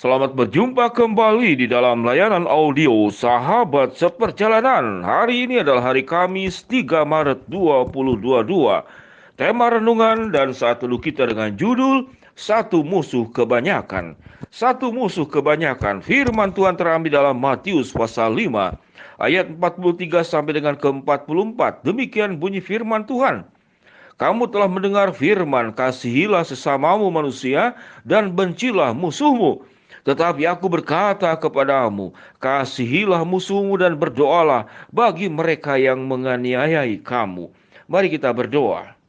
Selamat berjumpa kembali di dalam layanan audio Sahabat Seperjalanan. Hari ini adalah hari Kamis 3 Maret 2022. Tema renungan dan saat teduh kita dengan judul Satu Musuh Kebanyakan. Satu musuh kebanyakan. Firman Tuhan terambil dalam Matius pasal 5 ayat 43 sampai dengan ke-44. Demikian bunyi firman Tuhan. Kamu telah mendengar firman, kasihilah sesamamu manusia dan bencilah musuhmu. Tetapi aku berkata kepadamu, kasihilah musuhmu dan berdoalah bagi mereka yang menganiayai kamu. Mari kita berdoa.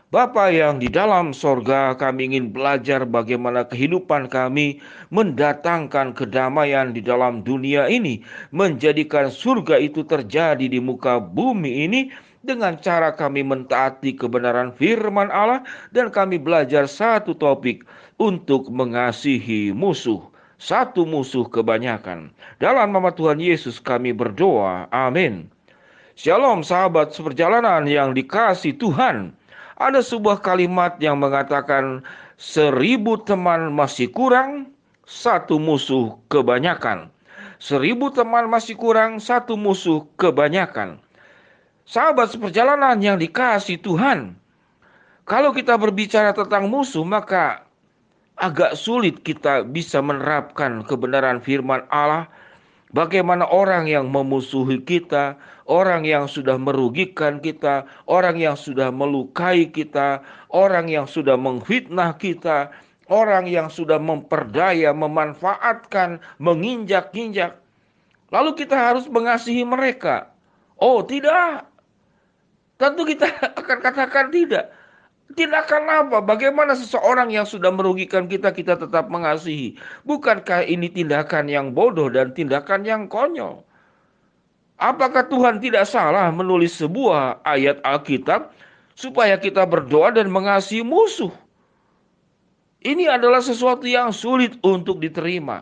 Bapa yang di dalam sorga, kami ingin belajar bagaimana kehidupan kami mendatangkan kedamaian di dalam dunia ini, menjadikan surga itu terjadi di muka bumi ini dengan cara kami mentaati kebenaran firman Allah, dan kami belajar satu topik untuk mengasihi musuh. Satu musuh kebanyakan. Dalam nama Tuhan Yesus kami berdoa. Amin. Shalom sahabat seperjalanan yang dikasihi Tuhan. Ada sebuah kalimat yang mengatakan 1000 teman masih kurang, satu musuh kebanyakan. 1000 teman masih kurang, satu musuh kebanyakan. Sahabat seperjalanan yang dikasihi Tuhan, kalau kita berbicara tentang musuh, maka agak sulit kita bisa menerapkan kebenaran firman Allah. Bagaimana orang yang memusuhi kita, orang yang sudah merugikan kita, orang yang sudah melukai kita, orang yang sudah menghitnah kita, orang yang sudah memperdaya, memanfaatkan, menginjak-injak. Lalu kita harus mengasihi mereka. Oh tidak, tentu kita akan katakan tidak. Tindakan apa? Bagaimana seseorang yang sudah merugikan kita, kita tetap mengasihi? Bukankah ini tindakan yang bodoh dan tindakan yang konyol? Apakah Tuhan tidak salah menulis sebuah ayat Alkitab supaya kita berdoa dan mengasihi musuh? Ini adalah sesuatu yang sulit untuk diterima.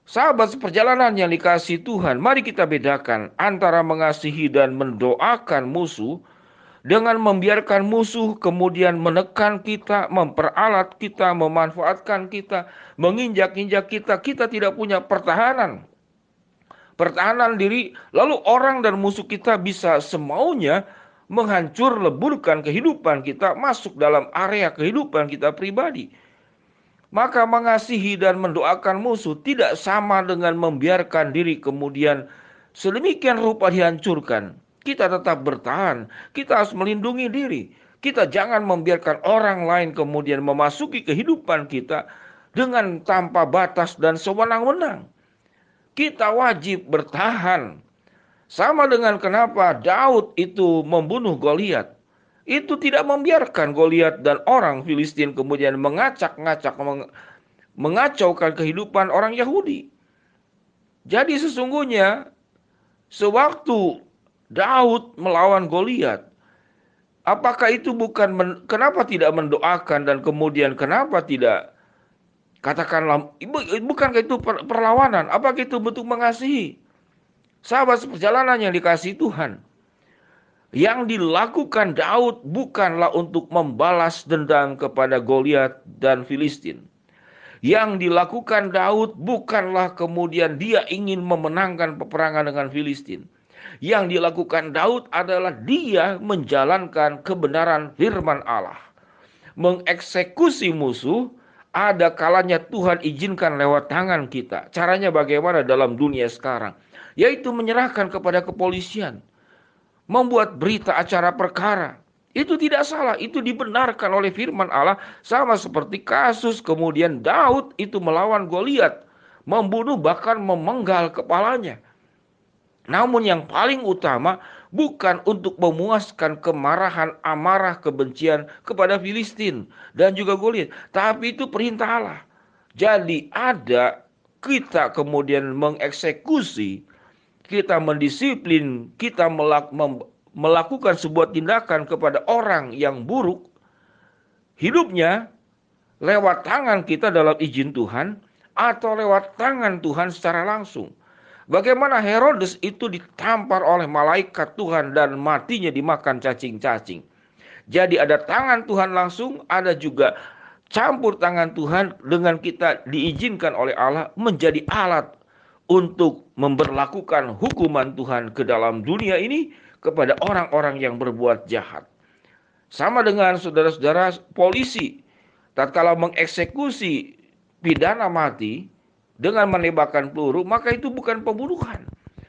Sahabat seperjalanan yang dikasihi Tuhan, mari kita bedakan antara mengasihi dan mendoakan musuh dengan membiarkan musuh kemudian menekan kita, memperalat kita, memanfaatkan kita, menginjak-injak kita. Kita tidak punya pertahanan diri, lalu orang dan musuh kita bisa semaunya menghancur leburkan kehidupan kita, masuk dalam area kehidupan kita pribadi. Maka mengasihi dan mendoakan musuh tidak sama dengan membiarkan diri kemudian sedemikian rupa dihancurkan. Kita tetap bertahan, kita harus melindungi diri. Kita jangan membiarkan orang lain kemudian memasuki kehidupan kita dengan tanpa batas dan sewenang-wenang. Kita wajib bertahan. Sama dengan kenapa Daud itu membunuh Goliat. Itu tidak membiarkan Goliat dan orang Filistin kemudian mengacak-ngacak, mengacaukan kehidupan orang Yahudi. Jadi sesungguhnya sewaktu Daud melawan Goliat, apakah itu kenapa tidak mendoakan dan kemudian kenapa tidak katakanlah, bukankah itu perlawanan? Apakah itu bentuk mengasihi? Sahabat seperjalanan yang dikasihi Tuhan, yang dilakukan Daud bukanlah untuk membalas dendam kepada Goliat dan Filistin. Yang dilakukan Daud bukanlah kemudian dia ingin memenangkan peperangan dengan Filistin. Yang dilakukan Daud adalah dia menjalankan kebenaran firman Allah. Mengeksekusi musuh, ada kalanya Tuhan izinkan lewat tangan kita. Caranya bagaimana dalam dunia sekarang? Yaitu menyerahkan kepada kepolisian. Membuat berita acara perkara. Itu tidak salah, itu dibenarkan oleh firman Allah. Sama seperti kasus kemudian Daud itu melawan Goliat, membunuh bahkan memenggal kepalanya. Namun yang paling utama bukan untuk memuaskan kemarahan, amarah, kebencian kepada Filistin dan juga Goliat, tapi itu perintah Allah. Jadi ada kita kemudian mengeksekusi, kita mendisiplin, kita melakukan sebuah tindakan kepada orang yang buruk hidupnya lewat tangan kita dalam izin Tuhan atau lewat tangan Tuhan secara langsung. Bagaimana Herodes itu ditampar oleh malaikat Tuhan dan matinya dimakan cacing-cacing. Jadi ada tangan Tuhan langsung, ada juga campur tangan Tuhan dengan kita diizinkan oleh Allah menjadi alat untuk memberlakukan hukuman Tuhan ke dalam dunia ini kepada orang-orang yang berbuat jahat. Sama dengan saudara-saudara polisi, tatkala mengeksekusi pidana mati dengan menembakkan peluru, maka itu bukan pembunuhan.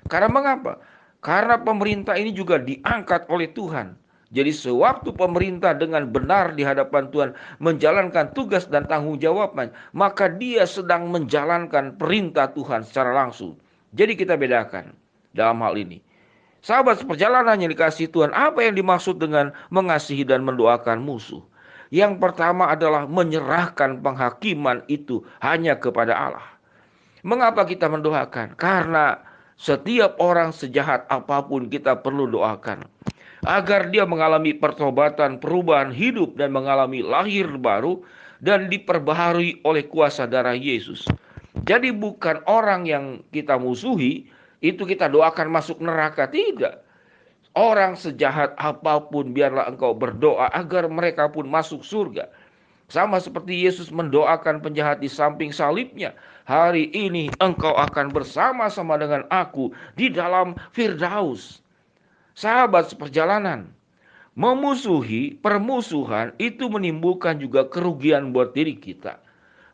Karena mengapa? Karena pemerintah ini juga diangkat oleh Tuhan. Jadi sewaktu pemerintah dengan benar di hadapan Tuhan menjalankan tugas dan tanggung jawabnya, maka dia sedang menjalankan perintah Tuhan secara langsung. Jadi kita bedakan dalam hal ini. Sahabat seperjalanan yang dikasihi Tuhan, apa yang dimaksud dengan mengasihi dan mendoakan musuh? Yang pertama adalah menyerahkan penghakiman itu hanya kepada Allah. Mengapa kita mendoakan? Karena setiap orang sejahat apapun kita perlu doakan. Agar dia mengalami pertobatan, perubahan hidup dan mengalami lahir baru dan diperbaharui oleh kuasa darah Yesus. Jadi bukan orang yang kita musuhi, itu kita doakan masuk neraka. Tidak. Orang sejahat apapun biarlah engkau berdoa agar mereka pun masuk surga. Sama seperti Yesus mendoakan penjahat di samping salibnya. Hari ini engkau akan bersama-sama dengan aku di dalam Firdaus. Sahabat seperjalanan, memusuhi, permusuhan itu menimbulkan juga kerugian buat diri kita.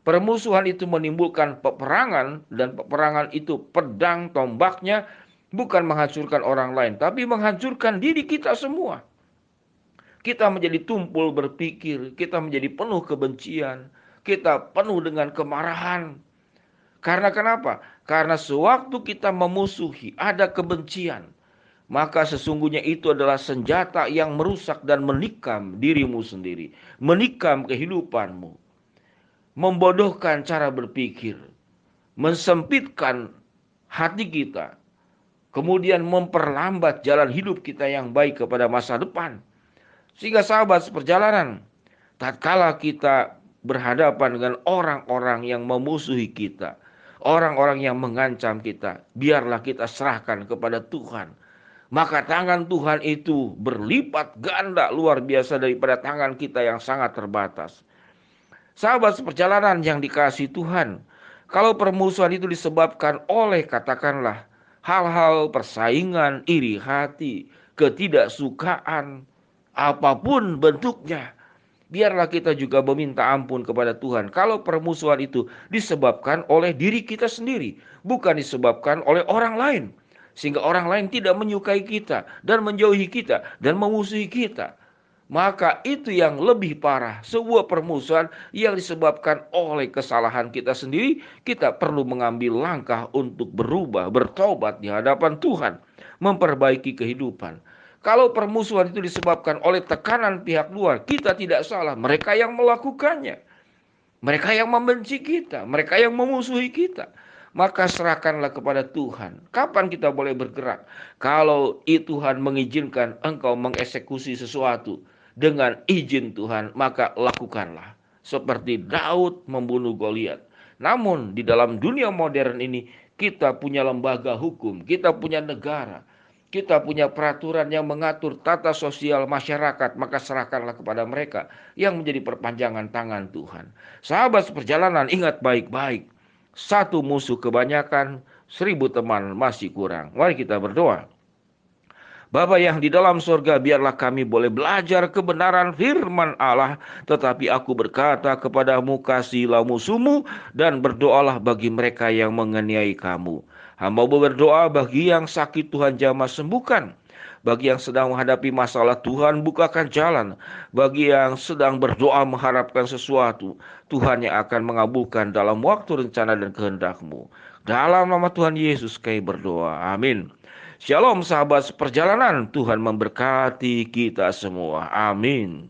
Permusuhan itu menimbulkan peperangan, dan peperangan itu pedang tombaknya bukan menghancurkan orang lain, tapi menghancurkan diri kita semua. Kita menjadi tumpul berpikir, kita menjadi penuh kebencian, kita penuh dengan kemarahan. Karena kenapa? Karena sewaktu kita memusuhi, ada kebencian, maka sesungguhnya itu adalah senjata yang merusak dan menikam dirimu sendiri, menikam kehidupanmu, membodohkan cara berpikir, mensempitkan hati kita, kemudian memperlambat jalan hidup kita yang baik kepada masa depan. Sehingga sahabat seperjalanan, tatkala kita berhadapan dengan orang-orang yang memusuhi kita, orang-orang yang mengancam kita, biarlah kita serahkan kepada Tuhan. Maka tangan Tuhan itu berlipat ganda luar biasa daripada tangan kita yang sangat terbatas. Sahabat seperjalanan yang dikasihi Tuhan, kalau permusuhan itu disebabkan oleh katakanlah hal-hal persaingan, iri hati, ketidaksukaan, apapun bentuknya, biarlah kita juga meminta ampun kepada Tuhan. Kalau permusuhan itu disebabkan oleh diri kita sendiri, bukan disebabkan oleh orang lain, sehingga orang lain tidak menyukai kita dan menjauhi kita dan memusuhi kita, maka itu yang lebih parah. Sebuah permusuhan yang disebabkan oleh kesalahan kita sendiri. Kita perlu mengambil langkah untuk berubah, bertobat di hadapan Tuhan, memperbaiki kehidupan. Kalau permusuhan itu disebabkan oleh tekanan pihak luar, kita tidak salah. Mereka yang melakukannya, mereka yang membenci kita, mereka yang memusuhi kita. Maka serahkanlah kepada Tuhan. Kapan kita boleh bergerak? Kalau Tuhan mengizinkan engkau mengeksekusi sesuatu dengan izin Tuhan, maka lakukanlah. Seperti Daud membunuh Goliat. Namun di dalam dunia modern ini, kita punya lembaga hukum, kita punya negara, kita punya peraturan yang mengatur tata sosial masyarakat, maka serahkanlah kepada mereka yang menjadi perpanjangan tangan Tuhan. Sahabat seperjalanan, ingat baik-baik. Satu musuh kebanyakan, 1000 teman masih kurang. Mari kita berdoa. Bapa yang di dalam surga, biarlah kami boleh belajar kebenaran firman Allah. Tetapi aku berkata kepadamu, kasihilah musuhmu dan berdoalah bagi mereka yang menganiaya kamu. Hamba berdoa bagi yang sakit, Tuhan jamah sembuhkan. Bagi yang sedang menghadapi masalah, Tuhan bukakan jalan. Bagi yang sedang berdoa mengharapkan sesuatu, Tuhan yang akan mengabulkan dalam waktu rencana dan kehendak-Mu. Dalam nama Tuhan Yesus kami berdoa. Amin. Shalom sahabat seperjalanan. Tuhan memberkati kita semua. Amin.